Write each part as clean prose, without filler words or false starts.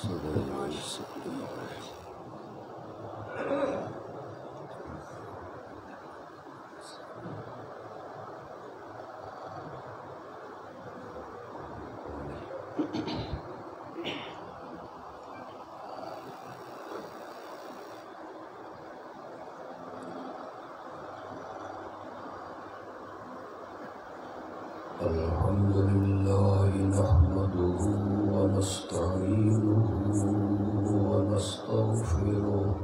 صدر ويسر الحمد لله نحمده ونستعينه ونستغفره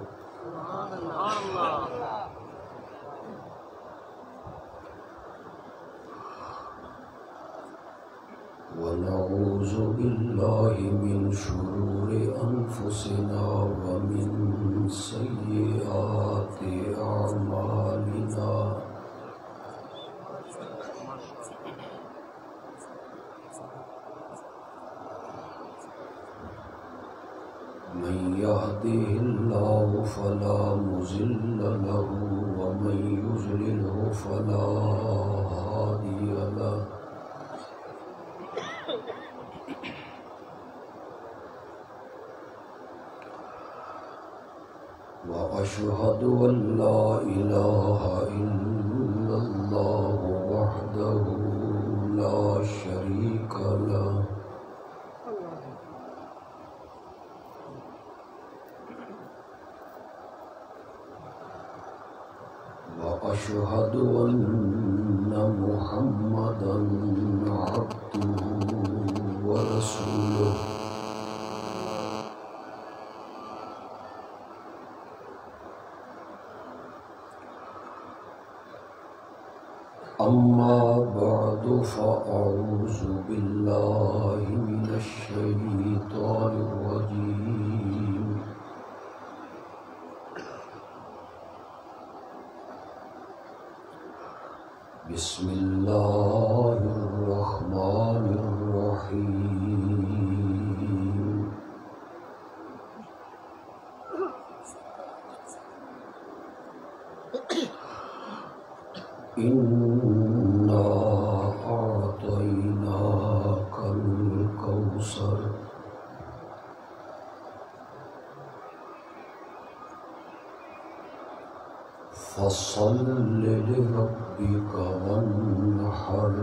ونعوذ بالله من شرور أنفسنا ومن سيئات أعمالنا من يهده الله فلا مضل له ومن يضلله فلا هادي له وأشهد أن لا إله إلا الله وحده لا شريك له وأشهد أن محمدًا عبده ورسوله أما بعد فأعوذ بالله من الشيطان الرجيم بسم الله الرحمن الرحيم إنا أعطيناك الكوثر فصل لربك وانحر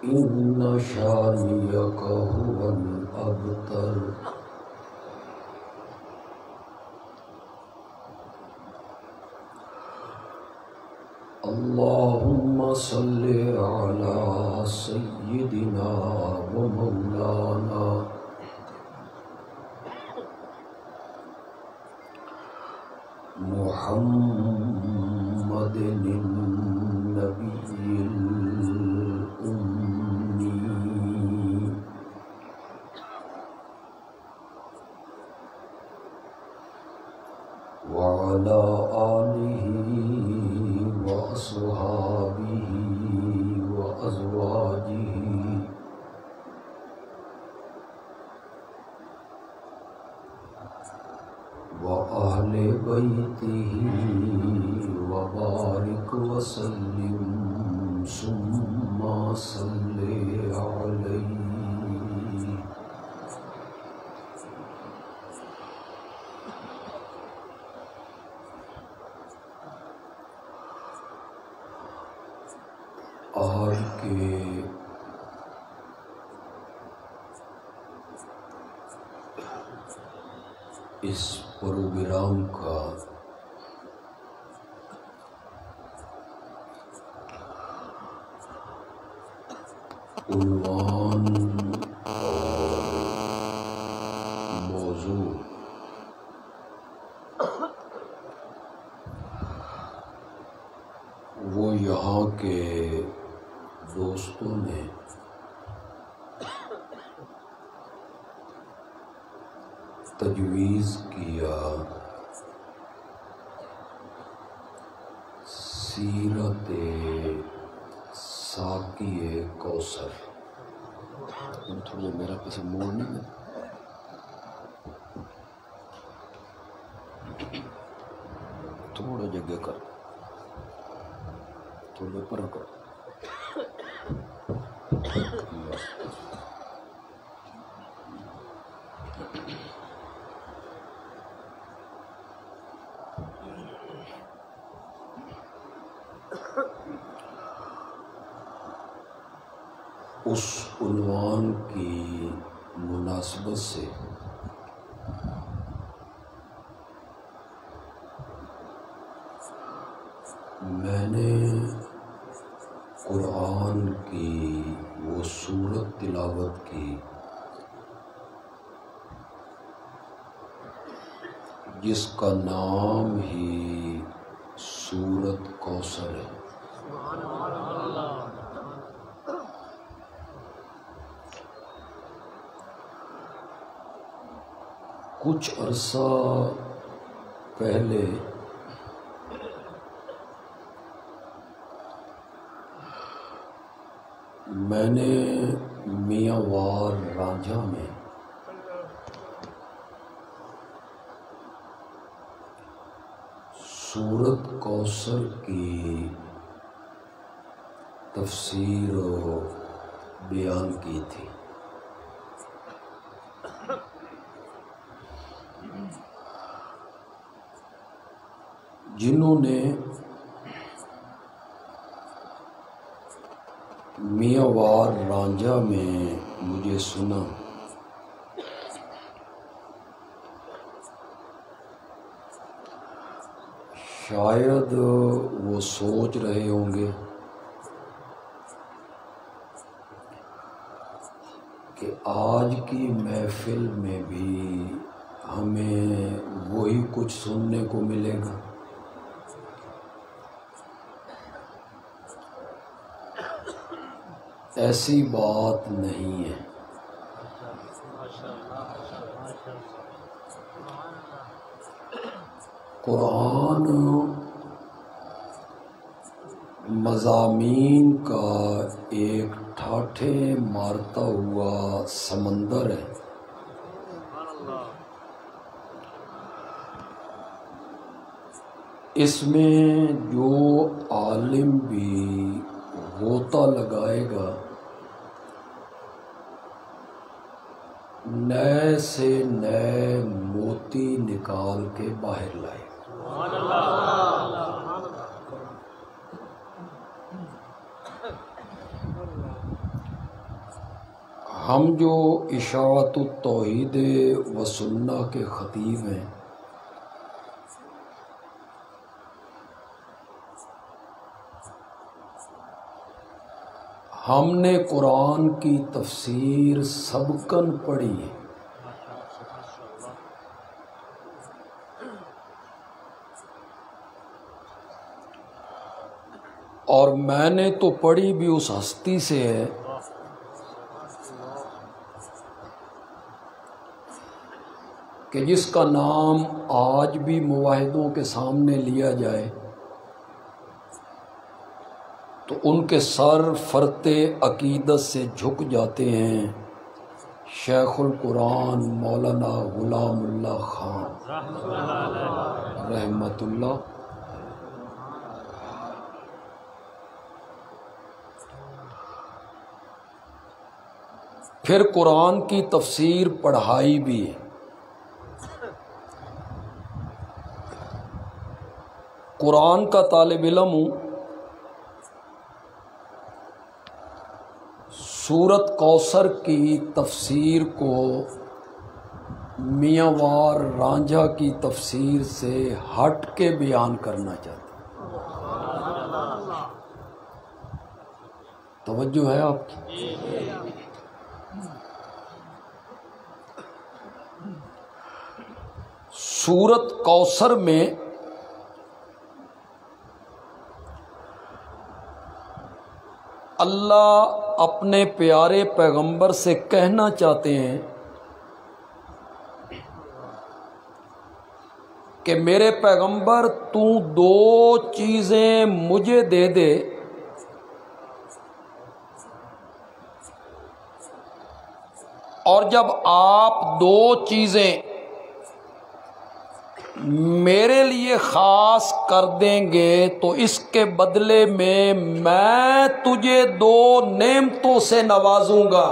إن شانئك هو الأبتر اللهم صل على سيدنا ومولانا محمد النبي الأمي وعلى آله وأصحابه وأزواجه وأهل بيته وبارك وسلم ثم صل عليه آج کے اس پروگرام کا عنوان اور موضوع وہ یہاں کے دوستوں نے تجویز کیا سیرت ساقی کوثر. تھوڑا میرا پیسے موڑ نہیں ہے. تھوڑا جگہ کر, تھوڑا پر کر. اس عنوان کی مناسبت سے میں نے قرآن کی وہ سورت تلاوت کی جس کا نام ہی سورت کوثر ہے۔ کچھ عرصہ پہلے میں نے میاں وار رانجھا میں سورت کوثر کی تفسیر بیان کی تھی۔ جنہوں نے میاں وار رانجھا میں مجھے سنا، شاید وہ سوچ رہے ہوں گے کہ آج کی محفل میں بھی ہمیں وہی کچھ سننے کو ملے گا۔ ایسی بات نہیں ہے۔ قرآن مضامین کا ایک ٹھاٹھے مارتا ہوا سمندر ہے۔ اس میں جو عالم بھی غوطہ لگائے گا نئے سے نئے موتی نکال کے باہر لائے۔ ہم جو اشاعت التوحید و سنہ کے خطیب ہیں، ہم نے قرآن کی تفسیر سبکن پڑھی ہے۔ اور میں نے تو پڑھی بھی اس ہستی سے ہے کہ جس کا نام آج بھی مواحدوں کے سامنے لیا جائے تو ان کے سر فرط عقیدت سے جھک جاتے ہیں، شیخ القرآن مولانا غلام اللہ خان رحمت اللہ۔ پھر قرآن کی تفسیر پڑھائی بھی ہے۔ قرآن کا طالب علم ہوں۔ سورت کوثر کی تفسیر کو میاں وار رانجھا کی تفسیر سے ہٹ کے بیان کرنا چاہتا ہوں۔ توجہ ہے آپ کی؟ سورت کوثر میں اللہ اپنے پیارے پیغمبر سے کہنا چاہتے ہیں کہ میرے پیغمبر تو دو چیزیں مجھے دے دے، اور جب آپ دو چیزیں میرے لیے خاص کر دیں گے تو اس کے بدلے میں تجھے 2 نعمتوں سے نوازوں گا۔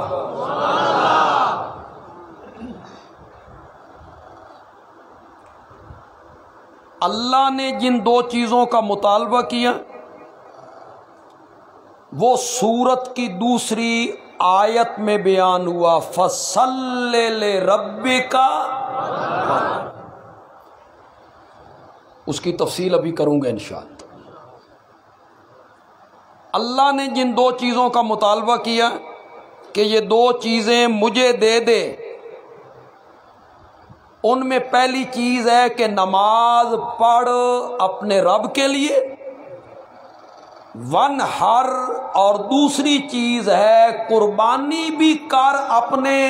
اللہ نے جن 2 چیزوں کا مطالبہ کیا وہ سورت کی دوسری آیت میں بیان ہوا، فَصَلِّ لِرَبِّكَ، اس کی تفصیل ابھی کروں گا انشاءاللہ۔ اللہ نے جن 2 چیزوں کا مطالبہ کیا کہ یہ 2 چیزیں مجھے دے دے، ان میں پہلی چیز ہے کہ نماز پڑھ اپنے رب کے لیے، وَانْحَرْ، اور دوسری چیز ہے قربانی بھی کر اپنے۔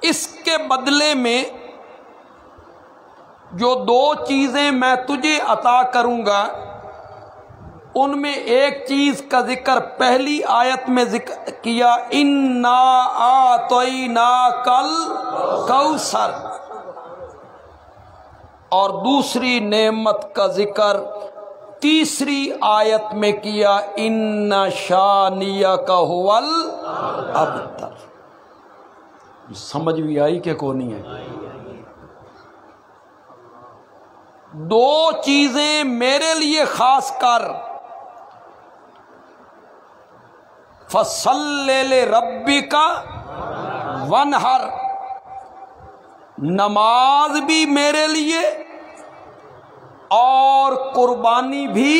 اس کے بدلے میں جو 2 چیزیں میں تجھے عطا کروں گا، ان میں ایک چیز کا ذکر پہلی آیت میں ذکر کیا، اِنَّا أَعْطَيْنَاكَ الْكَوْثَرَ، اور دوسری نعمت کا ذکر تیسری آیت میں کیا، اِنَّ شَانِئَكَ هُوَ الْأَبْتَرُ۔ سمجھ بھی آئی کہ کو نہیں ہے؟ 2 چیزیں میرے لیے خاص کر، فَصَلِّ لِرَبِّكَ وَانْحَرْ، نماز بھی میرے لیے اور قربانی بھی۔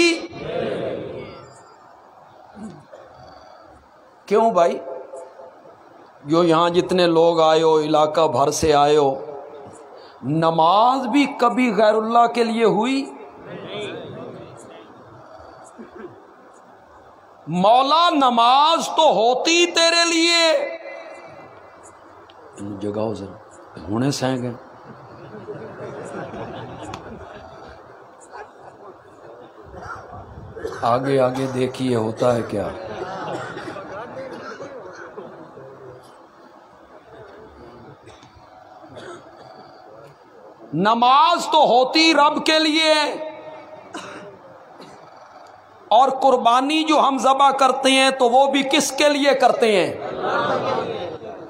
کیوں بھائی؟ جو یہاں جتنے لوگ آئے ہو، علاقہ بھر سے آئے ہو، نماز بھی کبھی غیر اللہ کے لیے ہوئی؟ مولا نماز تو ہوتی تیرے لیے۔ جگاؤ ذرا، ہونے سہ گئے۔ آگے آگے دیکھیے ہوتا ہے کیا۔ نماز تو ہوتی رب کے لیے، اور قربانی جو ہم ذبح کرتے ہیں تو وہ بھی کس کے لیے کرتے ہیں؟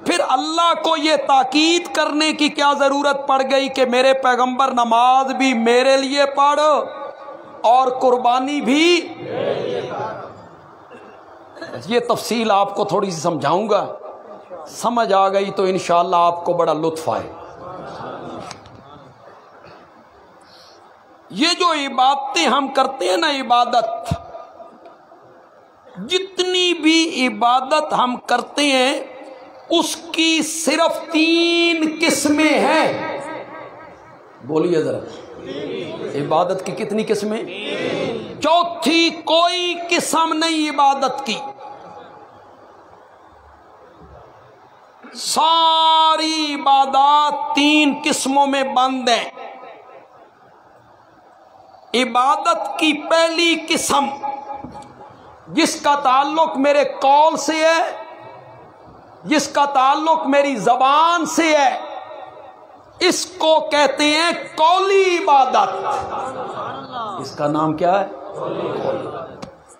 پھر اللہ کو یہ تاکید کرنے کی کیا ضرورت پڑ گئی کہ میرے پیغمبر نماز بھی میرے لیے پڑھ اور قربانی بھی؟ یہ تفصیل آپ کو تھوڑی سی سمجھاؤں گا، سمجھ آ گئی تو انشاءاللہ آپ کو بڑا لطف آئے۔ یہ جو عبادتیں ہم کرتے ہیں نا، عبادت، جتنی بھی عبادت ہم کرتے ہیں اس کی صرف 3 قسمیں ہیں۔ بولیے ذرا، عبادت کی کتنی قسمیں؟ چوتھی کوئی قسم نہیں عبادت کی، ساری عبادات 3 قسموں میں بند ہیں۔ عبادت کی پہلی قسم جس کا تعلق میرے قول سے ہے، جس کا تعلق میری زبان سے ہے، اس کو کہتے ہیں قولی عبادت۔ اس کا نام کیا ہے؟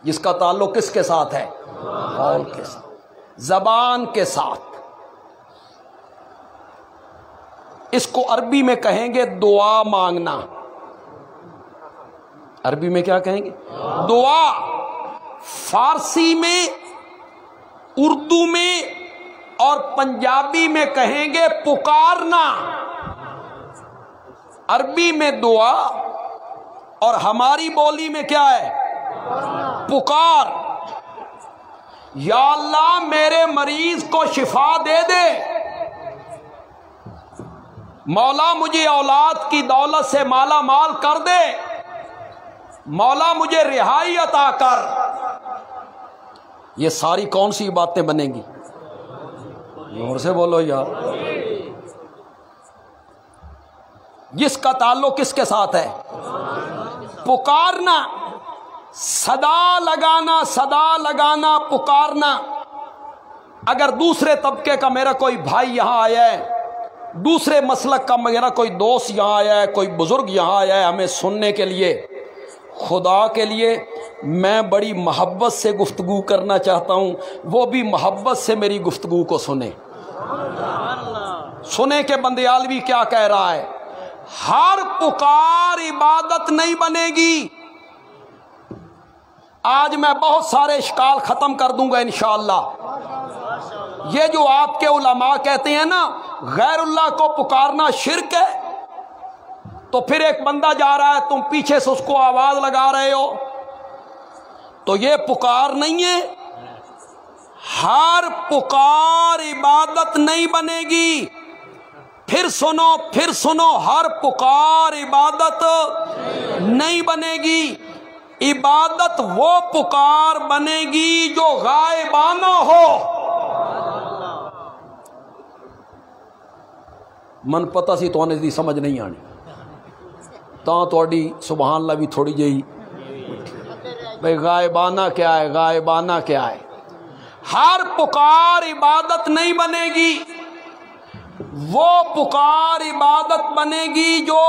جس کا تعلق کس کے ساتھ ہے؟ قول کے ساتھ، زبان کے ساتھ۔ اس کو عربی میں کہیں گے دعا مانگنا۔ عربی میں کیا کہیں گے؟ دعا۔ فارسی میں، اردو میں اور پنجابی میں کہیں گے پکارنا۔ عربی میں دعا اور ہماری بولی میں کیا ہے؟ پکار۔ یا اللہ میرے مریض کو شفا دے دے، مولا مجھے اولاد کی دولت سے مالا مال کر دے، مولا مجھے رہائی عطا کر۔ یہ ساری کون سی باتیں بنیں گی؟ زور سے بولو یار۔ جس کا تعلق کس کے ساتھ ہے؟ پکارنا، صدا لگانا، صدا لگانا، پکارنا۔ اگر دوسرے طبقے کا میرا کوئی بھائی یہاں آیا ہے، دوسرے مسلک کا میرا کوئی دوست یہاں آیا ہے، کوئی بزرگ یہاں آیا ہے ہمیں سننے کے لیے، خدا کے لیے میں بڑی محبت سے گفتگو کرنا چاہتا ہوں، وہ بھی محبت سے میری گفتگو کو سنیں، سنیں کہ بندیالوی کیا کہہ رہا ہے۔ ہر پکار عبادت نہیں بنے گی۔ آج میں بہت سارے اشکال ختم کر دوں گا انشاءاللہ۔ یہ جو آپ کے علماء کہتے ہیں نا غیر اللہ کو پکارنا شرک ہے، تو پھر ایک بندہ جا رہا ہے تم پیچھے سے اس کو آواز لگا رہے ہو، تو یہ پکار نہیں ہے۔ ہر پکار عبادت نہیں بنے گی۔ پھر سنو، ہر پکار عبادت نہیں بنے گی۔ عبادت وہ پکار بنے گی جو غائبانہ ہو۔ من پتہ سی تو دی سمجھ نہیں آنی تاں تھوڑی سبحان اللہ بھی تھوڑی جہی بھئی غائبانہ کیا ہے، غائبانہ کیا ہے۔ ہر پکار عبادت نہیں بنے گی، وہ پکار عبادت بنے گی جو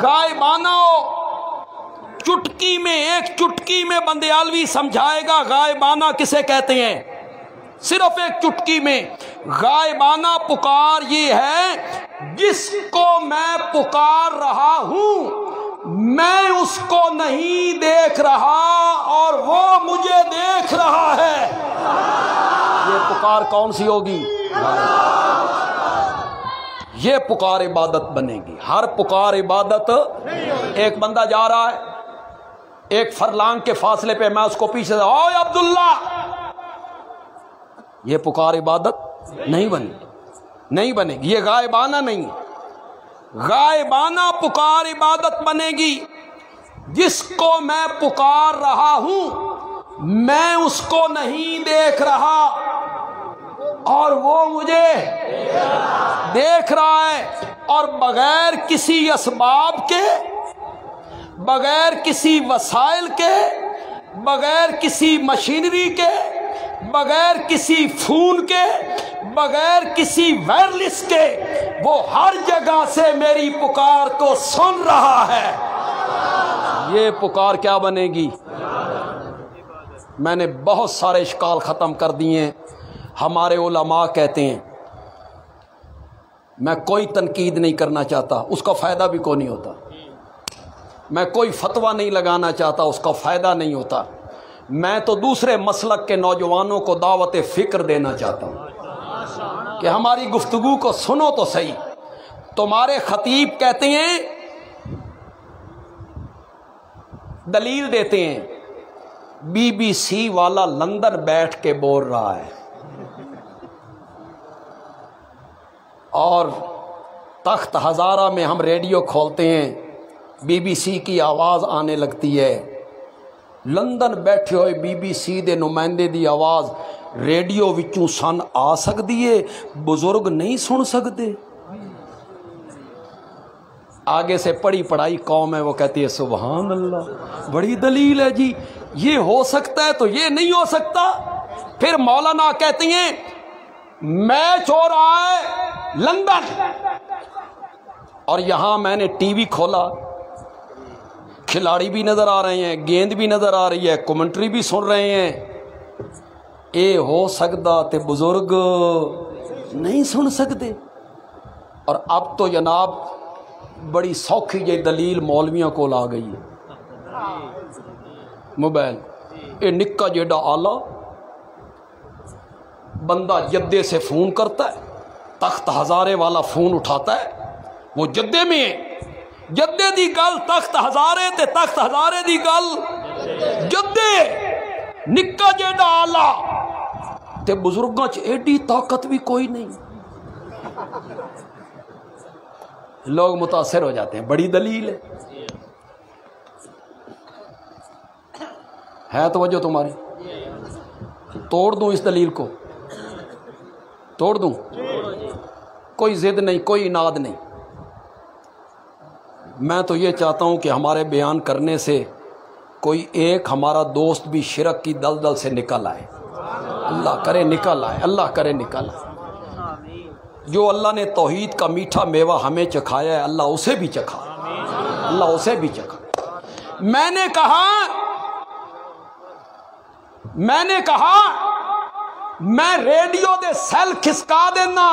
غائبانہ ہو۔ چٹکی میں، ایک چٹکی میں بندیالوی سمجھائے گا غائبانہ کسے کہتے ہیں، صرف ایک چٹکی میں۔ غائبانہ پکار یہ ہے جس کو میں پکار رہا ہوں میں اس کو نہیں دیکھ رہا اور وہ مجھے دیکھ رہا ہے۔ یہ پکار کون سی ہوگی؟ یہ پکار عبادت بنے گی۔ ہر پکار عبادت، ایک بندہ جا رہا ہے ایک فرلانگ کے فاصلے پہ، میں اس کو پیچھے سے اوے عبداللہ، یہ پکار عبادت نہیں بنے گی، نہیں بنے گی، یہ غائبانہ نہیں۔ غائبانہ پکار عبادت بنے گی جس کو میں پکار رہا ہوں میں اس کو نہیں دیکھ رہا اور وہ مجھے دیکھ رہا ہے، اور بغیر کسی اسباب کے، بغیر کسی وسائل کے، بغیر کسی مشینری کے، بغیر کسی فون کے، بغیر کسی وائرلیس کے، وہ ہر جگہ سے میری پکار کو سن رہا ہے۔ یہ پکار کیا بنے گی؟ میں نے بہت سارے اشکال ختم کر دیے ہیں۔ ہمارے علماء کہتے ہیں، میں کوئی تنقید نہیں کرنا چاہتا، اس کا فائدہ بھی کوئی نہیں ہوتا، میں کوئی فتویٰ نہیں لگانا چاہتا، اس کا فائدہ نہیں ہوتا، میں تو دوسرے مسلک کے نوجوانوں کو دعوت فکر دینا چاہتا ہوں کہ ہماری گفتگو کو سنو تو صحیح۔ تمہارے خطیب کہتے ہیں، دلیل دیتے ہیں، بی بی سی والا لندن بیٹھ کے بول رہا ہے اور تخت ہزارہ میں ہم ریڈیو کھولتے ہیں، بی بی سی کی آواز آنے لگتی ہے۔ لندن بیٹھے ہوئے بی بی سی دے نمائندے دی آواز ریڈیو وچوں سن آ سکتی ہے، بزرگ نہیں سن سکتے۔ آگے سے پڑھی پڑھائی قوم ہے، وہ کہتی ہے سبحان اللہ، بڑی دلیل ہے جی، یہ ہو سکتا ہے تو یہ نہیں ہو سکتا۔ پھر مولانا کہتی ہیں میچ ہو رہا ہے لندن، اور یہاں میں نے ٹی وی کھولا، کھلاڑی بھی نظر آ رہے ہیں، گیند بھی نظر آ رہی ہے، کمنٹری بھی سن رہے ہیں، اے ہو سکتا تے بزرگ نہیں سن سکتے۔ اور اب تو جناب بڑی سوکھی جی دلیل مولویوں کو آ گئی ہے، موبائل اے نکا جیڈا آلہ بندہ جدے سے فون کرتا ہے، تخت ہزارے والا فون اٹھاتا ہے، وہ جدے میں ہے، جدے دی گل تخت ہزارے تے تخت ہزارے دی گل جدے، نکا جیڈا آلہ تے بزرگاں چ ایڈی طاقت بھی کوئی نہیں۔ لوگ متاثر ہو جاتے ہیں، بڑی دلیل ہے توجہ تمہاری؟ توڑ دوں اس دلیل کو، توڑ دوں؟ کوئی ضد نہیں، کوئی اناد نہیں، میں تو یہ چاہتا ہوں کہ ہمارے بیان کرنے سے کوئی ایک ہمارا دوست بھی شرک کی دلدل سے نکل آئے۔ اللہ کرے نکل آئے، اللہ کرے نکل آئے۔ جو اللہ نے توحید کا میٹھا میوہ ہمیں چکھایا ہے، اللہ اسے بھی چکھا، اللہ اسے بھی چکھا۔ میں نے کہا میں ریڈیو دے سیل کھسکا دینا،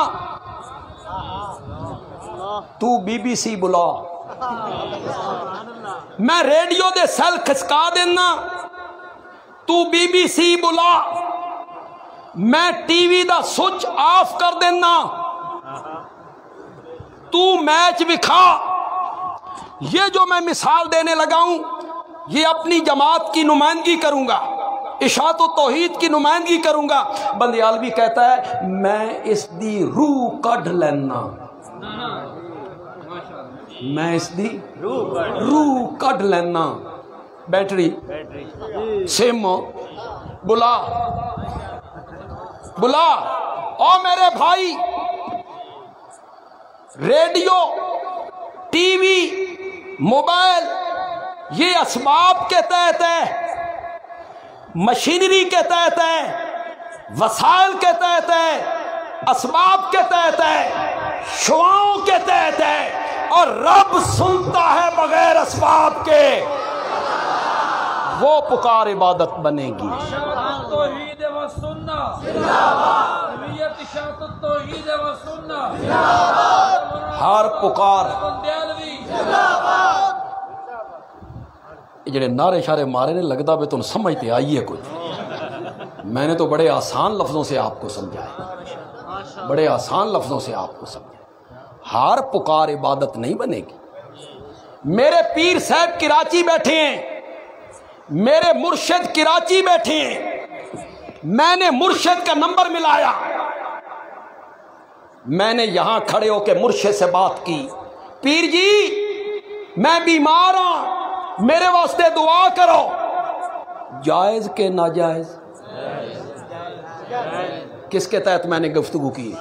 تو بی بی سی بلا۔ میں ریڈیو دے سیل کھسکا دینا، تو بی بی سی بلا۔ میں T V the switch off کر دینا، تو میچ بکھا۔ یہ جو میں مثال دینے لگا ہوں، یہ اپنی جماعت کی نمائندگی کروں گا، اشاعت و توحید کی نمائندگی کروں گا۔ بندیالوی کہتا ہے میں اس دی روح کڈ لینا، میں اس دی روح کڈ لینا۔ بیٹری سم بلا بلا۔ او میرے بھائی، ریڈیو، ٹی وی، موبائل یہ اسباب کے تحت ہے، مشینری کے تحت ہے، وسائل کے تحت ہے، اسباب کے تحت ہے، شعاؤں کے تحت ہے، اور رب سنتا ہے بغیر اسباب کے۔ وہ پکار عبادت بنے گی۔ توحید و سنت، توحید و سنت، ہر پکار جڑے نعرے شارے مارے نے، لگتا بھی تم سمجھتے آئیے کچھ۔ میں نے تو بڑے آسان لفظوں سے آپ کو سمجھایا، بڑے آسان لفظوں سے آپ کو سمجھایا۔ ہر پکار عبادت نہیں بنے گی۔ میرے پیر صاحب کراچی بیٹھے ہیں، میرے مرشد کراچی بیٹھے ہیں، میں نے مرشد کا نمبر ملایا، میں نے یہاں کھڑے ہو کے مرشد سے بات کی، پیر جی میں بیمار ہوں، میرے واسطے دعا کرو۔ جائز کہ ناجائز؟ کس کے تحت میں نے گفتگو کی؟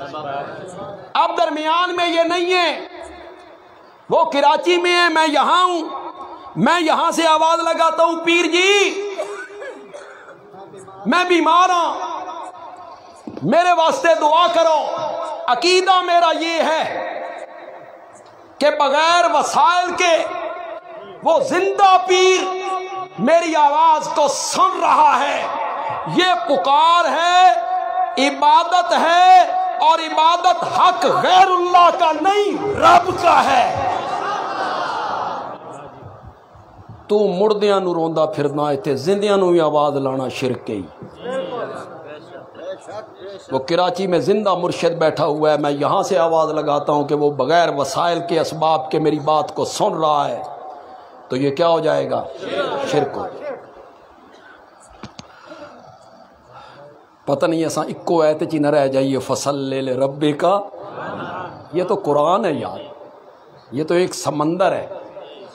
اب درمیان میں یہ نہیں ہے، وہ کراچی میں ہے، میں یہاں ہوں، میں یہاں سے آواز لگاتا ہوں پیر جی میں بیمار ہوں، میرے واسطے دعا کرو۔ عقیدہ میرا یہ ہے کہ بغیر وسائل کے وہ زندہ پیر میری آواز کو سن رہا ہے۔ یہ پکار ہے، عبادت ہے، اور عبادت حق غیر اللہ کا نہیں، رب کا ہے۔ تو مردیاں نو روندا پھرنا، ایتھے زندیاں نو بھی آواز لانا شرک ہی۔ وہ کراچی میں زندہ مرشد بیٹھا ہوا ہے، میں یہاں سے آواز لگاتا ہوں کہ وہ بغیر وسائل کے اسباب کے میری بات کو سن رہا ہے، تو یہ کیا ہو جائے گا؟ شرک ہو جائے گا۔ پتہ نہیں ایسا اکو ایت چی نہ رہ جائیے فصلی لربک، یہ تو قرآن ہے یار، یہ تو ایک سمندر ہے،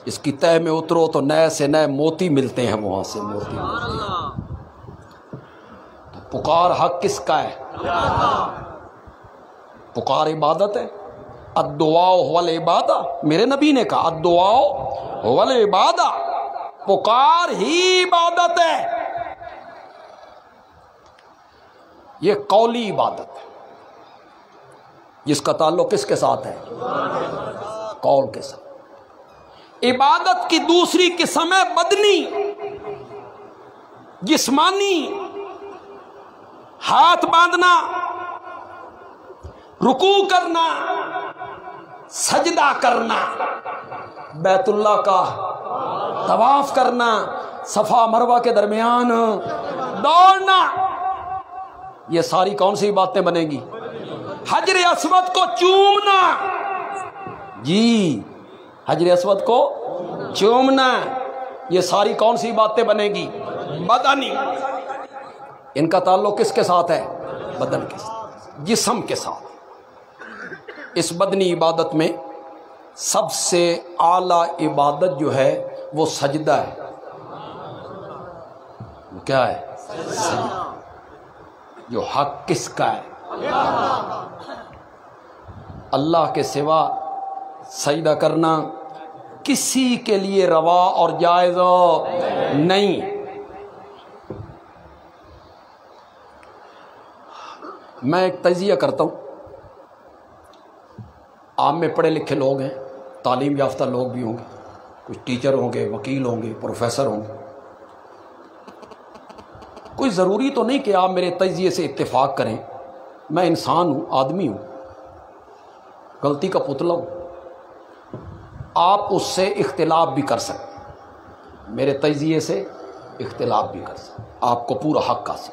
اس کی تہ میں اترو تو نئے سے نئے موتی ملتے ہیں، وہاں سے موتی ملتے ہیں۔ تو پکار حق کس کا ہے؟ پکار عبادت ہے۔ الدعاء هو العبادہ، میرے نبی نے کہا الدعاء هو العبادہ، پکار ہی عبادت ہے۔ یہ قولی عبادت ہے، جس کا تعلق کس کے ساتھ ہے؟ قول کے ساتھ۔ عبادت کی دوسری قسم ہے بدنی، جسمانی، ہاتھ باندھنا، رکوع کرنا، سجدہ کرنا، بیت اللہ کا طواف کرنا، صفا مروہ کے درمیان دوڑنا، یہ ساری کون سی باتیں بنیں گی؟ حجر اسود کو چومنا، جی حجر اسود کو چومنا، یہ ساری کون سی باتیں بنیں گی؟ بدنی۔ ان کا تعلق کس کے ساتھ ہے؟ بدن کے ساتھ، جسم کے ساتھ۔ اس بدنی عبادت میں سب سے اعلیٰ عبادت جو ہے وہ سجدہ ہے۔ وہ کیا ہے؟ سجدہ۔ جو حق کس کا ہے؟ اللہ کے سوا سجدہ کرنا کسی کے لیے روا اور جائز نہیں۔ میں ایک تجزیہ کرتا ہوں، عام میں پڑھے لکھے لوگ ہیں، تعلیم یافتہ لوگ بھی ہوں گے، کچھ ٹیچر ہوں گے، وکیل ہوں گے، پروفیسر ہوں گے. کوئی ضروری تو نہیں کہ آپ میرے تجزیے سے اتفاق کریں. میں انسان ہوں، آدمی ہوں، غلطی کا پتلا ہوں. آپ اس سے اختلاف بھی کر سکتے، میرے تجزیے سے اختلاف بھی کر سکتے. آپ کو پورا حق حاصل.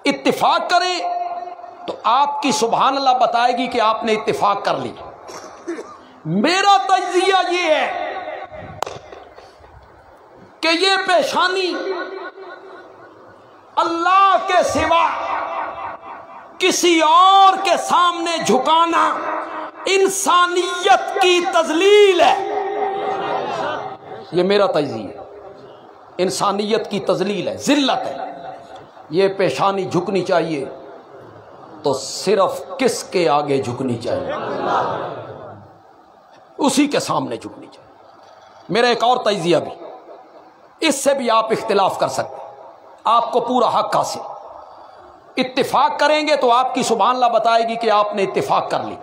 اتفاق کریں تو آپ کی سبحان اللہ بتائے گی کہ آپ نے اتفاق کر لی. میرا تجزیہ یہ ہے کہ یہ پیشانی اللہ کے سوا کسی اور کے سامنے جھکانا انسانیت کی تذلیل ہے. یہ میرا تجزیہ ہے، انسانیت کی تذلیل ہے، ذلت ہے. یہ پیشانی جھکنی چاہیے تو صرف کس کے آگے جھکنی چاہیے؟ اسی کے سامنے جھکنی چاہیے. میرا ایک اور تجزیہ بھی، اس سے بھی آپ اختلاف کر سکتے، آپ کو پورا حق حاصل. اتفاق کریں گے تو آپ کی سبحان اللہ بتائے گی کہ آپ نے اتفاق کر لی،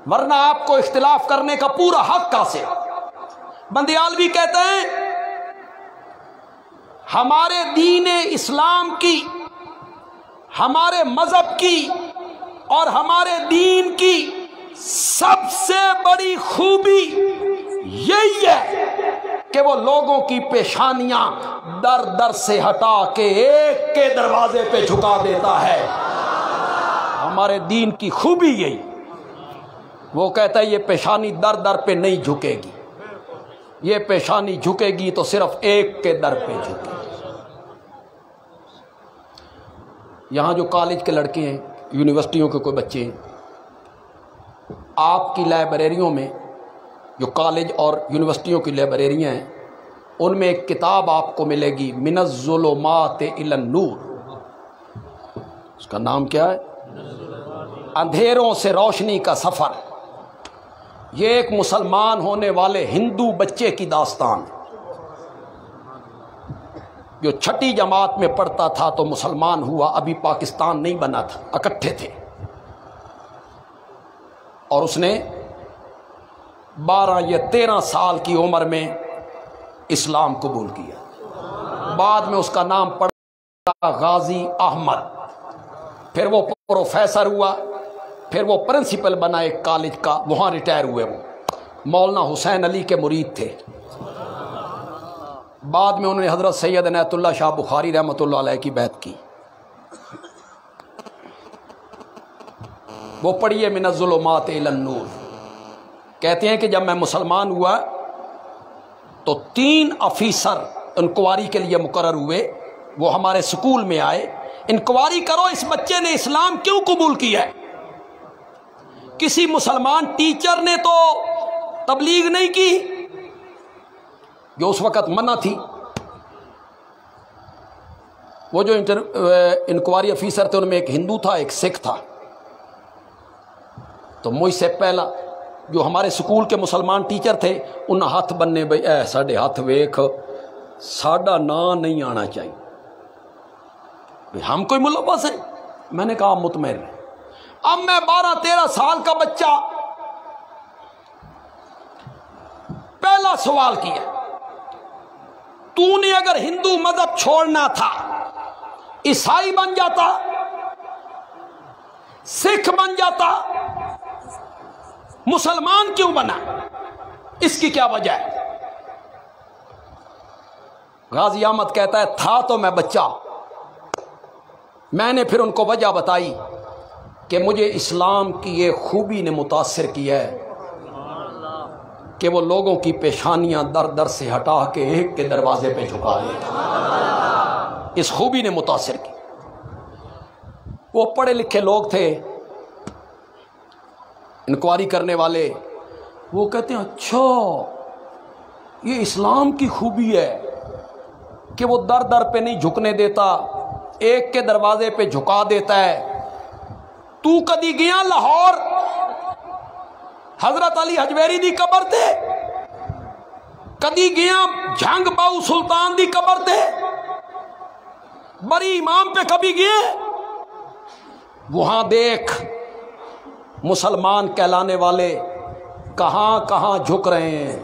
ورنہ آپ کو اختلاف کرنے کا پورا حق حاصل. بندیالوی کہتے ہیں ہمارے دین اسلام کی، ہمارے مذہب کی اور ہمارے دین کی سب سے بڑی خوبی یہی ہے کہ وہ لوگوں کی پیشانیاں در در سے ہٹا کے ایک کے دروازے پہ جھکا دیتا ہے. ہمارے دین کی خوبی یہی. وہ کہتا ہے یہ پیشانی در در پہ نہیں جھکے گی، یہ پیشانی جھکے گی تو صرف ایک کے در پہ جھکے گی. یہاں جو کالج کے لڑکے ہیں، یونیورسٹیوں کے کوئی بچے ہیں، آپ کی لائبریریوں میں جو کالج اور یونیورسٹیوں کی لائبریریاں ہیں، ان میں ایک کتاب آپ کو ملے گی، من الظلمات الی النور. اس کا نام کیا ہے؟ اندھیروں سے روشنی کا سفر. یہ ایک مسلمان ہونے والے ہندو بچے کی داستان، جو چھٹی جماعت میں پڑھتا تھا تو مسلمان ہوا، ابھی پاکستان نہیں بنا تھا، اکٹھے تھے، اور اس نے 12 یا 13 سال کی عمر میں اسلام قبول کیا. بعد میں اس کا نام پڑا غازی احمد. پھر وہ پروفیسر ہوا، پھر وہ پرنسپل بنا ایک کالج کا، وہاں ریٹائر ہوئے. وہ مولانا حسین علی کے مرید تھے. بعد میں انہوں نے حضرت سید عنایت اللہ شاہ بخاری رحمۃ اللہ علیہ کی بیعت کی. وہ پڑھیے من الظلمات الی النور. کہتے ہیں کہ جب میں مسلمان ہوا تو 3 آفیسر انکوائری کے لیے مقرر ہوئے. وہ ہمارے سکول میں آئے، انکوائری کرو اس بچے نے اسلام کیوں قبول کیا ہے. کسی مسلمان ٹیچر نے تو تبلیغ نہیں کی، جو اس وقت منع تھی. وہ جو انکوائری آفیسر تھے ان میں ایک ہندو تھا، ایک سکھ تھا. تو مجھ سے پہلا جو ہمارے سکول کے مسلمان ٹیچر تھے، انہاں ہاتھ بننے بھئی اے ساڑھے ہاتھ ویکھ، ساڑھا نا نہیں آنا چاہیے، ہم کوئی ملوث ہیں. میں نے کہا مطمئن رہے. اب میں 12-13 سال کا بچہ، پہلا سوال کیا، تو نے اگر ہندو مذہب چھوڑنا تھا عیسائی بن جاتا، سکھ بن جاتا، مسلمان کیوں بنا؟ اس کی کیا وجہ ہے؟ غازی احمد کہتا ہے تھا تو میں بچہ. میں نے پھر ان کو وجہ بتائی کہ مجھے اسلام کی یہ خوبی نے متاثر کیا ہے کہ وہ لوگوں کی پیشانیاں در در سے ہٹا کے ایک کے دروازے پہ جھکا دیتا. اس خوبی نے متاثر کی. وہ پڑھے لکھے لوگ تھے، انکوائری کرنے والے. وہ کہتے ہیں اچھا یہ اسلام کی خوبی ہے کہ وہ در در پہ نہیں جھکنے دیتا، ایک کے دروازے پہ جھکا دیتا ہے. تو کدی گیا لاہور حضرت علی حجویری دی قبر تے؟ کدی گیا جھنگ باؤ سلطان دی قبر تے؟ بری امام پہ کبھی گئے؟ وہاں دیکھ مسلمان کہلانے والے کہاں کہاں جھک رہے ہیں.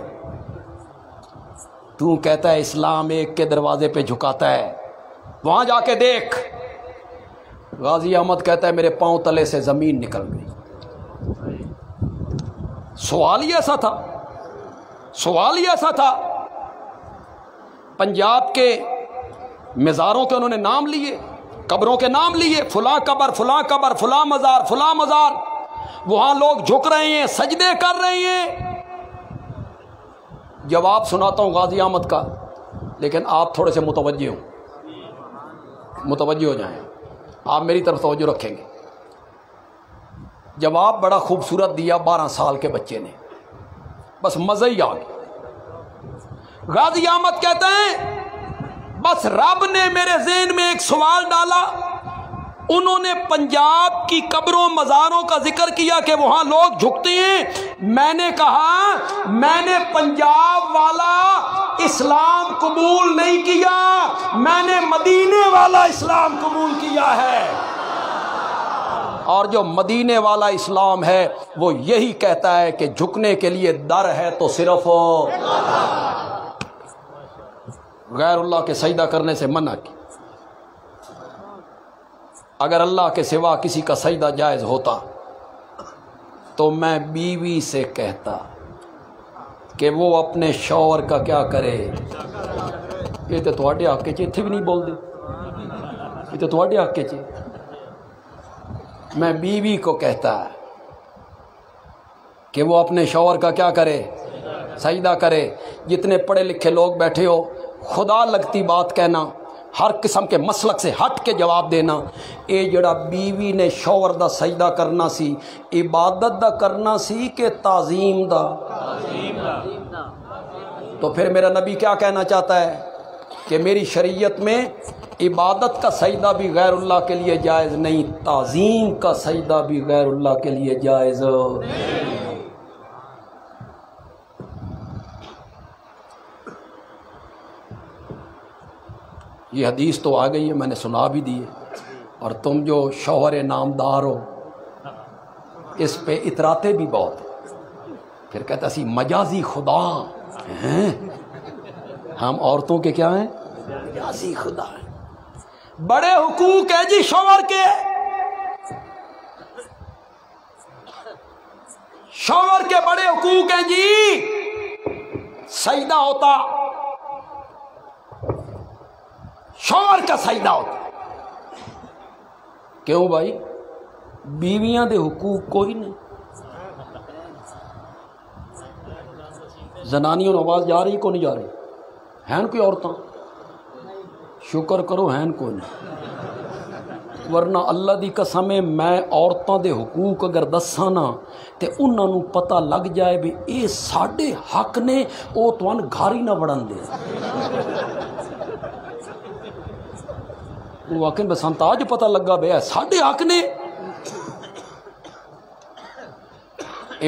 تو کہتا ہے اسلام ایک کے دروازے پہ جھکاتا ہے. وہاں جا کے دیکھ. غازی احمد کہتا ہے میرے پاؤں تلے سے زمین نکل گئی. سوال ہی ایسا تھا، سوال ہی ایسا تھا. پنجاب کے مزاروں کے انہوں نے نام لیے، قبروں کے نام لیے، فلاں قبر، فلاں قبر، فلاں مزار، فلاں مزار. وہاں لوگ جھک رہے ہیں، سجدے کر رہے ہیں. جواب سناتا ہوں غازی احمد کا، لیکن آپ تھوڑے سے متوجہ ہو جائیں. آپ میری طرف توجہ رکھیں گے. جواب بڑا خوبصورت دیا 12 سال کے بچے نے، بس مزہ ہی آ گیا. غازی احمد کہتے ہیں بس رب نے میرے ذہن میں ایک سوال ڈالا. انہوں نے پنجاب کی قبروں مزاروں کا ذکر کیا کہ وہاں لوگ جھکتے ہیں. میں نے کہا میں نے پنجاب والا اسلام قبول نہیں کیا، میں نے مدینے والا اسلام قبول کیا ہے. اور جو مدینے والا اسلام ہے وہ یہی کہتا ہے کہ جھکنے کے لیے در ہے تو صرف غیر اللہ کے سجدہ کرنے سے منع کی. اگر اللہ کے سوا کسی کا سجدہ جائز ہوتا تو میں بیوی سے کہتا کہ وہ اپنے شوہر کا کیا کرے. یہ تو تھوڑے حق کے اتنے بھی نہیں بول دے، یہ تو تھوڑے حق کے. میں بیوی کو کہتا کہ وہ اپنے شوہر کا کیا کرے، سجدہ کرے. جتنے پڑھے لکھے لوگ بیٹھے ہو، خدا لگتی بات کہنا، ہر قسم کے مسلک سے ہٹ کے جواب دینا. اے جڑا بیوی نے شوہر دا سجدہ کرنا سی، عبادت دا کرنا سی کہ تعظیم دا؟ تو پھر میرا نبی کیا کہنا چاہتا ہے کہ میری شریعت میں عبادت کا سجدہ بھی غیر اللہ کے لیے جائز نہیں، تعظیم کا سجدہ بھی غیر اللہ کے لیے جائز. یہ حدیث تو آ گئی ہے، میں نے سنا بھی دی ہے، اور تم جو شوہر نامدار ہو اس پہ اتراتے بھی بہت. پھر کہتا سی مجازی خدا ہیں ہم، عورتوں کے کیا ہیں؟ مجازی خدا ہیں. بڑے حقوق ہیں جی شوہر کے، شوہر کے بڑے حقوق ہیں جی. سجدہ ہوتا، شوہر کا سجدہ ہوتا. کیوں بھائی؟ بیویاں دے حقوق کوئی نہیں. زنانیوں نے آواز جا رہی کو نہیں جا رہی؟ ہیں کوئی عورتاں؟ شکر کرو ہیں کو نہیں، ورنہ اللہ دی قسم میں عورتاں دے حقوق اگر دساں نا تے انہاں نوں پتہ لگ جائے بھی اے ساڈے حق نے، او تواں گھر ہی نہ وڑن دے. وہ واقعی بسنت آج پتہ لگا بے ساڈے حق نے.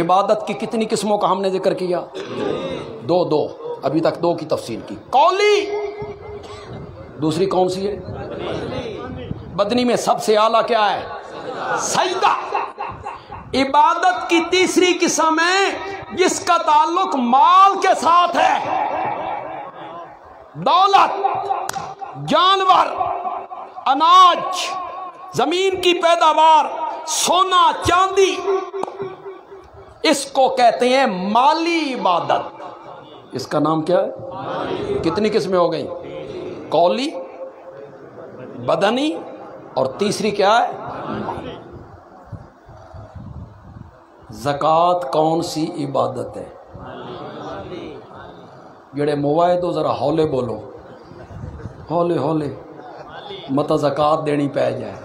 عبادت کی کتنی قسموں کا ہم نے ذکر کیا؟ دو ابھی تک 2 کی تفصیل کی. قولی، دوسری کون سی ہے؟ بدنی میں سب سے اعلیٰ کیا ہے؟ سجدہ. عبادت کی تیسری قسم ہے جس کا تعلق مال کے ساتھ ہے. دولت، جانور، اناج، زمین کی پیداوار، سونا چاندی، اس کو کہتے ہیں مالی عبادت. اس کا نام کیا ہے؟ کتنی قسمیں ہو گئی؟ قولی، بدنی، اور تیسری کیا ہے؟ زکوٰۃ کون سی عبادت ہے؟ جڑے موائے تو ذرا ہولے بولو، ہولے ہولے، مت زکوٰۃ دینی پہ جائے.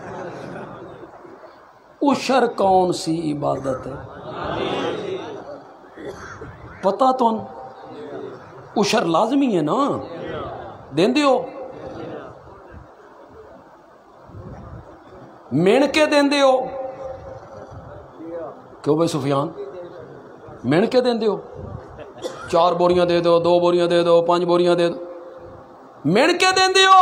عشر کون سی عبادت ہے؟ پتہ تو عشر لازمی ہے نا، دیندے ہو؟ مین کے دیندے ہو؟ کیوں بھائی سفیان مین کے دیندے ہو؟ 4 بوریاں دے دو، 2 بوریاں دے دو، 5 بوریاں دے دو، مین کے دیندے ہو؟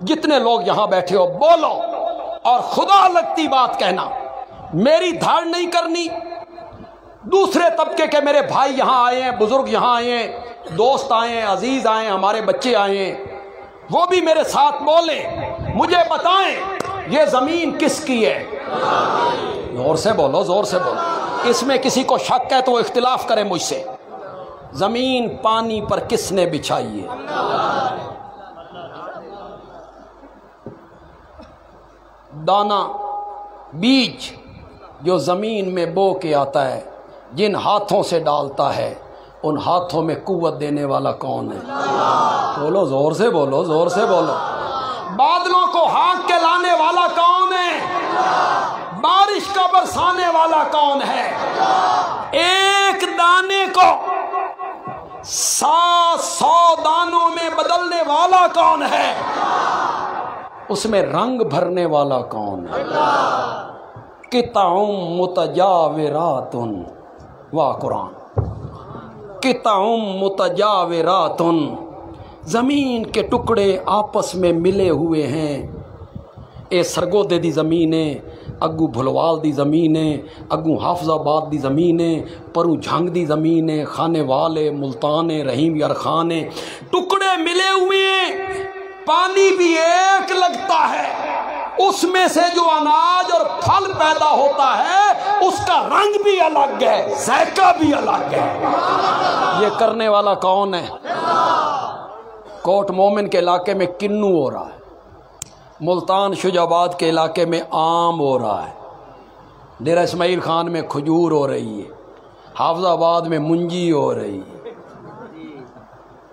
جتنے لوگ یہاں بیٹھے ہو بولو اور خدا لگتی بات کہنا، میری دھاڑ نہیں کرنی۔ دوسرے طبقے کے میرے بھائی یہاں آئے ہیں، بزرگ یہاں آئے ہیں، دوست آئے ہیں، عزیز آئے ہیں، ہمارے بچے آئے ہیں، وہ بھی میرے ساتھ بولیں، مجھے بتائیں یہ زمین کس کی ہے؟ زور سے بولو، زور سے بولو۔ اس میں کسی کو شک ہے تو وہ اختلاف کرے مجھ سے۔ زمین پانی پر کس نے بچھائی ہے؟ دانا، بیج جو زمین میں بو کے آتا ہے، جن ہاتھوں سے ڈالتا ہے ان ہاتھوں میں قوت دینے والا کون ہے؟ بولو، زور سے بولو، زور سے بولو۔ بادلوں کو ہانک کے لانے والا کون ہے؟ بارش کا برسانے والا کون ہے؟ ایک دانے کو 100 دانوں میں بدلنے والا کون ہے؟ اس میں رنگ بھرنے والا کون ہے؟ قطع متجاورات، واہ قرآن، قطع متجاورات، زمین کے ٹکڑے آپس میں ملے ہوئے ہیں۔ اے سرگودے دی زمین ہے، اگو بھلوال دی زمین ہے، اگو حافظ آباد دی زمین ہے، پرو جھنگ دی زمین ہے، خانے والے، ملتان ہے، رحیم یار خان ہے، ٹکڑے ملے ہوئے ہیں۔ پانی بھی ایک لگتا ہے، اس میں سے جو اناج اور پھل پیدا ہوتا ہے اس کا رنگ بھی الگ ہے، ذائقہ بھی الگ ہے۔ یہ کرنے والا کون ہے؟ کوٹ مومن کے علاقے میں کنو ہو رہا ہے، ملتان شجاباد کے علاقے میں آم ہو رہا ہے، ڈیرہ اسماعیل خان میں کھجور ہو رہی ہے، حافظ آباد میں منجی ہو رہی ہے۔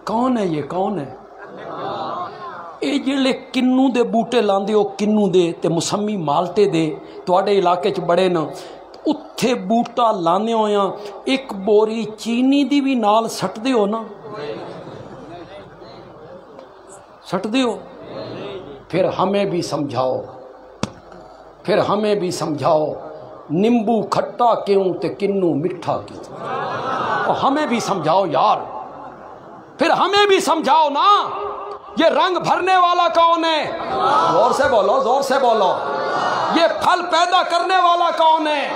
کون ہے یہ؟ کون ہے یہ جڑے کنو دے بوٹے لاندے ہو؟ کنو دے تے موسمی مالٹے دے تواڈے علاقے چ بڑے نا، اتھے بوٹا لانے ہویا ایک بوری چینی دی بھی نال سٹ دے ہو نا، سٹ دے ہو۔ پھر ہمیں بھی سمجھاؤ، پھر ہمیں بھی سمجھاؤ، نیمبو کھٹا کیوں تے کنو مٹھا کیوں؟ اور ہمیں بھی سمجھاؤ یار، پھر ہمیں بھی سمجھاؤ نا، یہ رنگ بھرنے والا کون ہے؟ زور سے بولو، زور سے بولو۔ یہ پھل پیدا کرنے والا کون ہے؟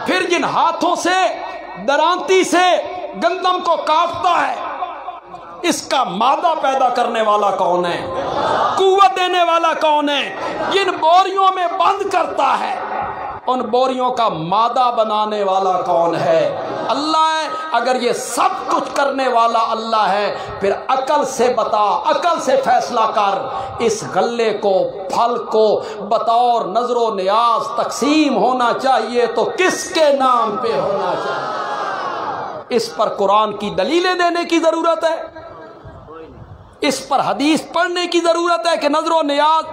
پھر جن ہاتھوں سے درانتی سے گندم کو کاٹتا ہے اس کا مادہ پیدا کرنے والا کون ہے؟ قوت دینے والا کون ہے؟ جن بوریوں میں بند کرتا ہے ان بوریوں کا مادہ بنانے والا کون ہے؟ اللہ ہے۔ اگر یہ سب کچھ کرنے والا اللہ ہے پھر عقل سے بتا، عقل سے فیصلہ کر، اس غلے کو، پھل کو بطور نظر و نیاز تقسیم ہونا چاہیے تو کس کے نام پہ ہونا چاہیے؟ اس پر قرآن کی دلیلیں دینے کی ضرورت ہے، اس پر حدیث پڑھنے کی ضرورت ہے کہ نظر و نیاز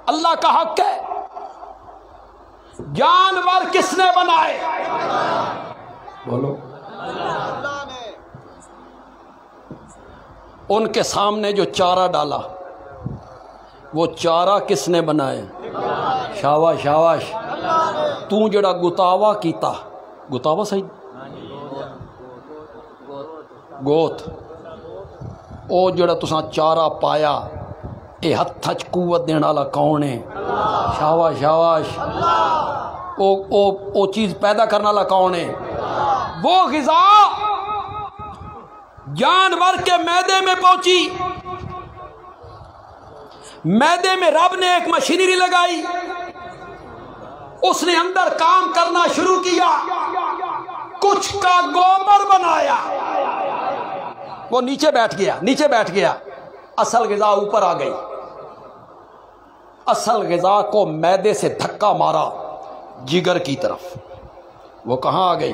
اللہ کا حق ہے۔ جانور کس نے بنائے؟ بولو۔ ان کے سامنے جو چارہ ڈالا وہ چارہ کس نے بنائے؟ شاباش شاباش۔ تو جڑا گتاوا کیتا، گتاوا صحیح، گوت، او جڑا تساں چارہ پایا، اے ہتھچ قوت دینے والا کون ہے؟ شاباش شاباش۔ او چیز پیدا کرنے والا کون ہے؟ وہ غذا جانور کے معدے میں پہنچی، معدے میں رب نے ایک مشینری لگائی، اس نے اندر کام کرنا شروع کیا، کچھ کا گوبر بنایا، وہ نیچے بیٹھ گیا، نیچے بیٹھ گیا، اصل غذا اوپر آ گئی۔ اصل غذا کو معدے سے دھکا مارا جگر کی طرف، وہ کہاں آ گئی؟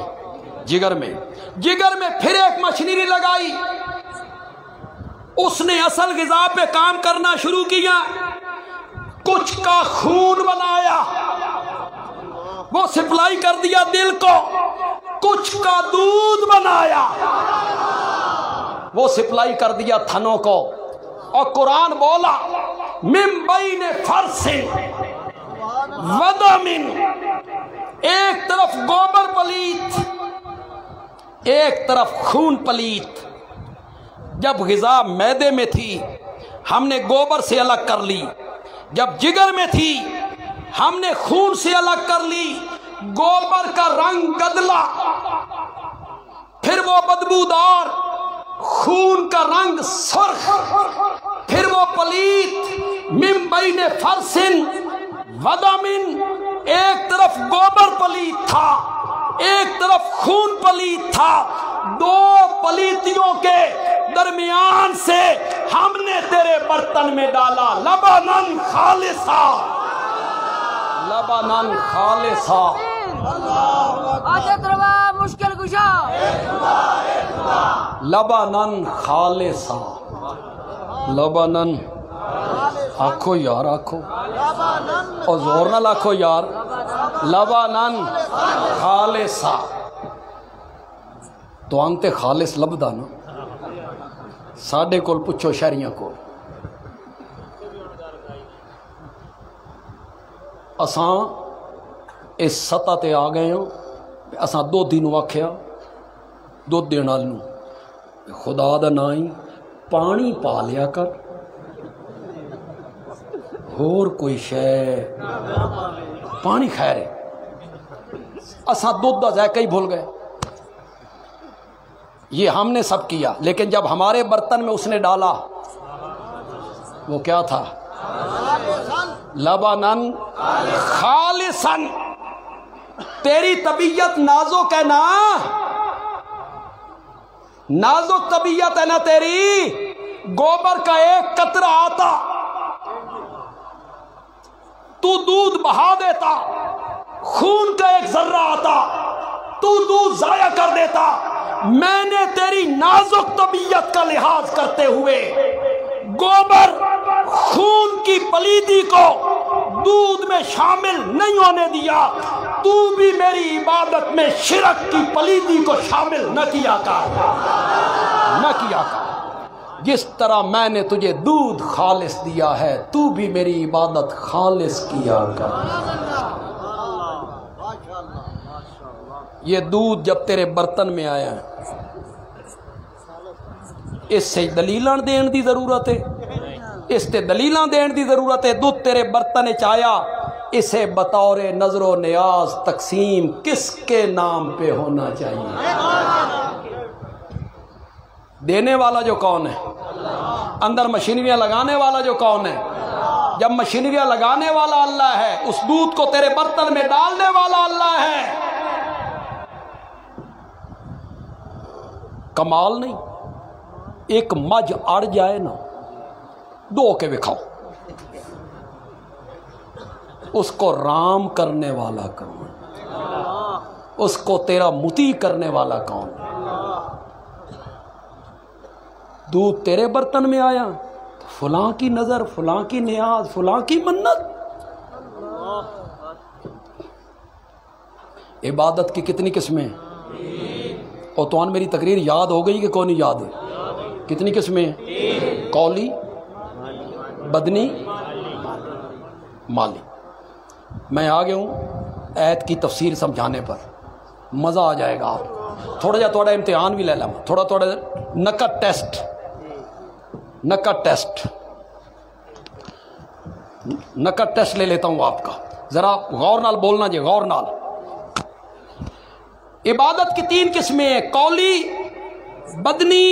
جگر میں۔ جگر میں پھر ایک مشینری لگائی، اس نے اصل غذا پہ کام کرنا شروع کیا، کچھ کا خون بنایا، وہ سپلائی کر دیا دل کو، کچھ کا دودھ بنایا، وہ سپلائی کر دیا تھنوں کو، اور قرآن بولا من بین فرث ودم، ایک طرف گوبر پلیت ایک طرف خون پلیت۔ جب غذا معدے میں تھی ہم نے گوبر سے الگ کر لی، جب جگر میں تھی ہم نے خون سے الگ کر لی، گوبر کا رنگ گدلا، پھر وہ بدبودار، خون کا رنگ سرخ، پھر وہ پلیت، من بین فرسن ودمن، ایک طرف گوبر پلیت تھا ایک طرف خون پلیت تھا، دو پلیتیوں کے درمیان سے ہم نے تیرے برتن میں ڈالا لبنن خالصا، لبنن خالصا، مشکل کشا، لبنن خالصا، لبنن، آکھو یار آکھو، اور زور نہ لاکھو یار، لبنن خالصا، تو آنتے خالص لبدا نا، ساڑھے کول پچھو شہریاں کو، اساں اس سطح تے آ گئے ہوں، اساں دو دن واکھیا، دو دن آلنو، خدا دا نائی پانی پا لیا کر، اور کوئی شے پانی خیر ہے، اساں دودھ دا ذائقہ ہی بھول گئے، یہ ہم نے سب کیا، لیکن جب ہمارے برتن میں اس نے ڈالا وہ کیا تھا؟ لبنن خالصاً۔ تیری طبیعت نازک ہے نا، نازک طبیعت ہے نا تیری، گوبر کا ایک قطرہ آتا تو دودھ بہا دیتا، خون کا ایک ذرہ آتا تو دودھ ضائع کر دیتا، میں نے تیری نازک طبیعت کا لحاظ کرتے ہوئے گوبر خون کی پلیدی کو دودھ میں شامل نہیں ہونے دیا، تو بھی میری عبادت میں شرک کی پلیدی کو شامل نہ کیا کر، نہ کیا کر، جس طرح میں نے تجھے دودھ خالص دیا ہے تو بھی میری عبادت خالص کیا کر۔ یہ دودھ جب تیرے برتن میں آیا اس سے دلیلاں دین دی ضرورت ہے، اس تے دلیلاں دین دی ضرورت ہے، دودھ تیرے برتن چایا، اسے بطور نظر و نیاز تقسیم کس کے نام پہ ہونا چاہیے؟ دینے والا جو کون ہے؟ اندر مشینریاں لگانے والا جو کون ہے؟ جب مشینریاں لگانے والا اللہ ہے، اس دودھ کو تیرے برتن میں ڈالنے والا اللہ ہے، کمال نہیں؟ ایک مجھ اڑ جائے نا، دو کے بکھاؤ، اس کو رام کرنے والا کون؟ اس کو تیرا مطیع کرنے والا کون؟ دودھ تیرے برتن میں آیا، فلاں کی نظر، فلاں کی نیاز، فلاں کی منت۔ عبادت کی کتنی قسمیں؟ اور تو میری تقریر یاد ہو گئی کہ کون نہیں یاد ہے؟ کتنی قسمیں؟ قولی، بدنی، مالی۔ میں آ گیا ہوں ایت کی تفسیر سمجھانے پر، مزہ آ جائے گا آپ کو، تھوڑا جا تھوڑا امتحان بھی لے لیں، تھوڑا نکت ٹیسٹ، نکت ٹیسٹ، نکت ٹیسٹ لے لیتا ہوں آپ کا، ذرا غور نال بولنا جی، غور نال۔ عبادت کی تین قسمیں ہیں، قولی، بدنی،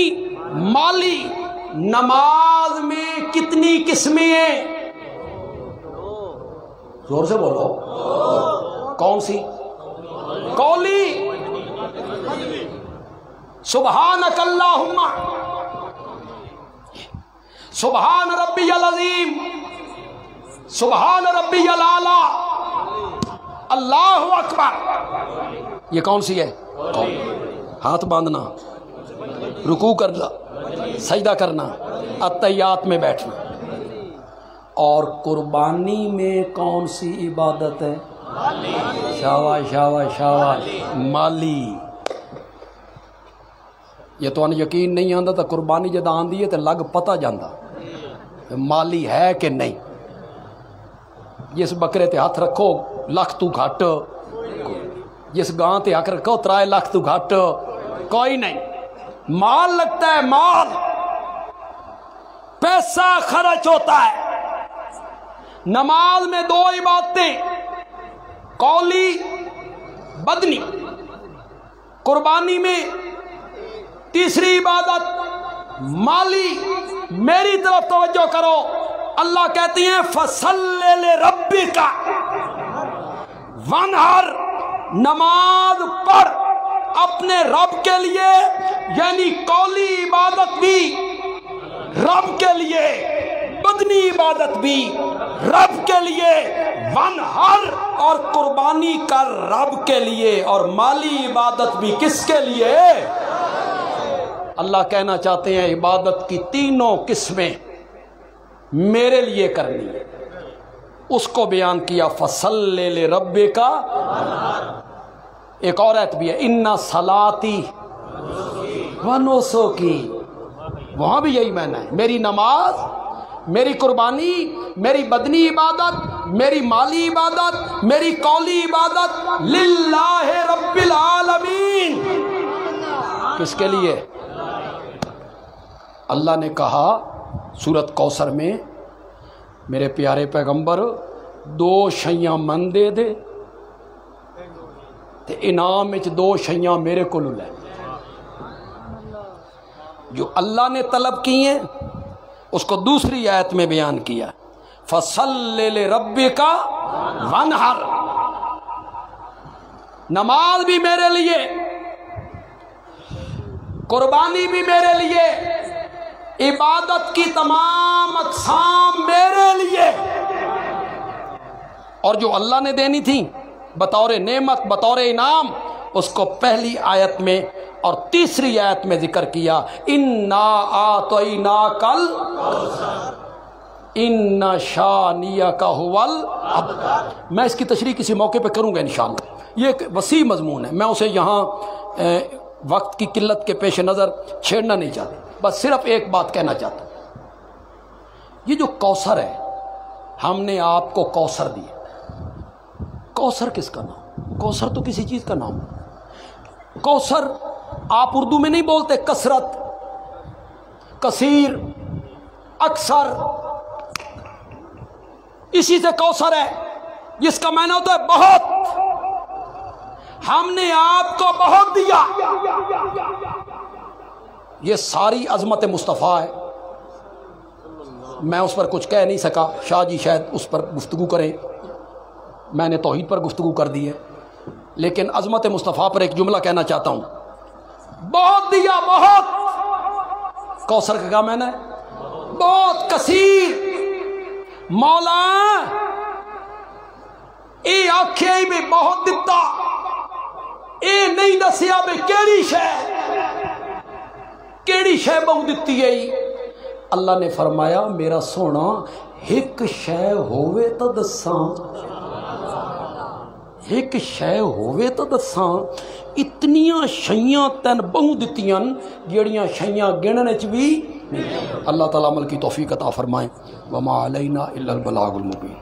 مالی۔ نماز میں کتنی قسمیں ہیں؟ زور سے بولو، کون سی؟ قولی، سبحانک اللہم، سبحان ربی العظیم، سبحان ربی الاعلی، اللہ اکبر۔ یہ کون سی ہے؟ ہاتھ باندھنا، رکوع کرنا، سجدہ کرنا، اتحیات میں بیٹھنا۔ اور قربانی میں کون سی عبادت ہے؟ شاباش شاباش شاباش، مالی۔ یہ تو یقین نہیں آندا تو قربانی جد آندی ہے تو لگ پتہ جاندہ مالی ہے کہ نہیں۔ جس بکرے تے ہاتھ رکھو لکھ تو گھٹ، جس گاں تے ہاتھ رکھو 3 لاکھ تو گھٹ کوئی نہیں، مال لگتا ہے، مال۔ پیسہ خرچ ہوتا ہے۔ نماز میں دو عبادتیں، قولی بدنی، قربانی میں تیسری عبادت مالی۔ میری طرف توجہ کرو، اللہ کہتی ہیں فَصَلِّ لِرَبِّكَ وَانْحَرْ، نماز پڑھ اپنے رب کے لیے، یعنی قولی عبادت بھی رب کے لیے، بدنی عبادت بھی رب کے لیے، وَانْحَرْ اور قربانی کر رب کے لیے، اور مالی عبادت بھی کس کے لیے؟ اللہ کہنا چاہتے ہیں عبادت کی تینوں قسمیں میرے لیے کرنی ہے۔ اس کو بیان کیا فَصَلِّ لِرَبِّكَ۔ ایک اور آیت بھی ہے اِنَّ صَلَاتِي وَنُسُكِي، وہاں بھی یہی معنی ہے، میری نماز، میری قربانی، میری بدنی عبادت، میری مالی عبادت، میری قولی عبادت للہ رب العالمین۔ کس کے لیے؟ اللہ نے کہا سورت کوثر میں میرے پیارے پیغمبر دو شیاں من دے دے تے انعام وچ دو شیاں میرے کو لے، جو اللہ نے طلب کی ہیں اس کو دوسری آیت میں بیان کیا فَصَلِّ لِرَبِّكَ وَانْحَرْ، نماز بھی میرے لیے، قربانی بھی میرے لیے، عبادت کی تمام اقسام میرے لیے، اور جو اللہ نے دینی تھی بطور نعمت، بطور انعام، اس کو پہلی آیت میں اور تیسری آیت میں ذکر کیا اِنَّا أَعْطَيْنَاكَ الْكَوْثَرَ اِنَّ شَانِئَكَ هُوَ الْأَبْتَرُ۔ میں اس کی تشریح کسی موقع پہ کروں گا انشاءاللہ، یہ ایک وسیع مضمون ہے، میں اسے یہاں وقت کی قلت کے پیش نظر چھیڑنا نہیں چاہتا، بس صرف ایک بات کہنا چاہتا ہوں، یہ جو کوثر ہے، ہم نے آپ کو کوثر دیا۔ کوثر کس کا نام؟ کوثر تو کسی چیز کا نام ہے۔ کوثر آپ اردو میں نہیں بولتے کثرت، کثیر، اکثر، اسی سے کوثر ہے جس کا معنی ہوتا ہے بہت۔ ہم نے آپ کو بہت دیا، یہ ساری عظمت مصطفیٰ ہے، میں اس پر کچھ کہہ نہیں سکا، شاہ جی شاید اس پر گفتگو کریں، میں نے توحید پر گفتگو کر دی ہے، لیکن عظمت مصطفیٰ پر ایک جملہ کہنا چاہتا ہوں، بہت دیا، بہت۔ کوثر کا کیا معنی ہے؟ بہت کثیر۔ مولا اے آکھے بھی بہت دتا، اے نہیں دسیا بھی کیڑی شے بہت دتی ہے۔ اللہ نے فرمایا میرا سونا ایک شے ہووے تو دساں، ایک شے ہووے تو دساں، اتنیاں شیاں تین بہت دتیاں جیڑیاں شیاں گننے چ بھی۔ اللہ تعالیٰ عمل کی توفیق عطا فرمائیں۔ وما علینا الا البلاغ المبین۔